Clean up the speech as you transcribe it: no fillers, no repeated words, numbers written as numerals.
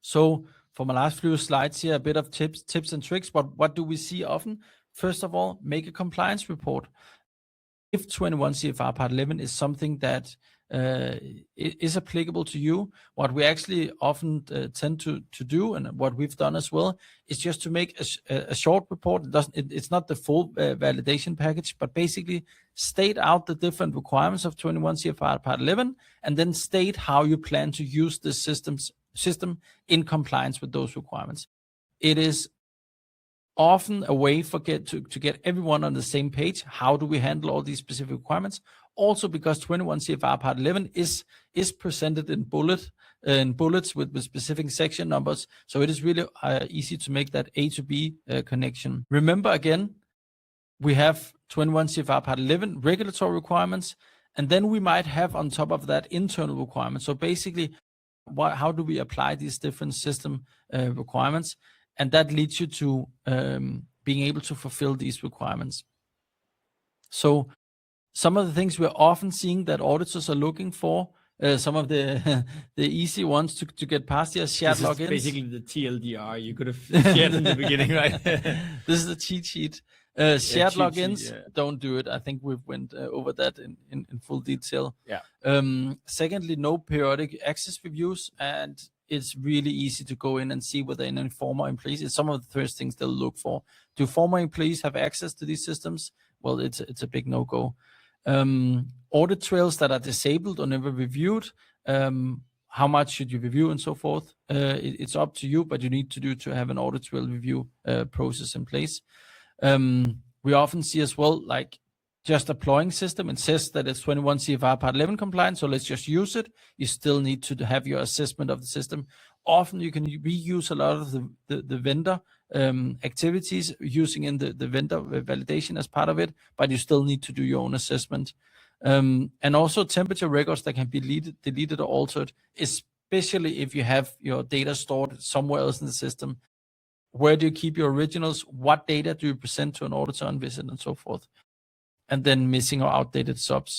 So for my last few slides here, a bit of tips and tricks. What do we see often? First of all, make a compliance report. If 21 CFR Part 11 is something that is applicable to you, what we actually often tend to do, and what we've done as well, is just to make a short report. It's not the full validation package, but basically state out the different requirements of 21 CFR Part 11, and then state how you plan to use the system in compliance with those requirements. It is often a way to get everyone on the same page. How do we handle all these specific requirements? Also because 21 CFR Part 11 is presented in bullets with specific section numbers. So it is really easy to make that A to B connection. Remember again, we have 21 CFR Part 11 regulatory requirements, and then we might have on top of that internal requirements. So basically, how do we apply these different system requirements? And that leads you to being able to fulfill these requirements. So some of the things we're often seeing that auditors are looking for, some of the easy ones to get past here, shared logins. This is basically the TLDR you could have shared in the beginning, right? This is the cheat sheet. Shared logins, don't do it. I think we've went over that in full detail. Yeah. Secondly, no periodic access reviews, and it's really easy to go in and see whether any former employees, it's some of the first things they'll look for. Do former employees have access to these systems? Well, it's a big no-go. Audit trails that are disabled or never reviewed, how much should you review and so forth? It's up to you, but you need to have an audit trail review process in place. We often see as well, like just deploying system, it says that it's 21 CFR Part 11 compliant, so let's just use it. You still need to have your assessment of the system. Often you can reuse a lot of the vendor activities using in the vendor validation as part of it, but you still need to do your own assessment. And also temperature records that can be deleted or altered, especially if you have your data stored somewhere else in the system. Where do you keep your originals? What data do you present to an auditor on visit and so forth? And then missing or outdated subs.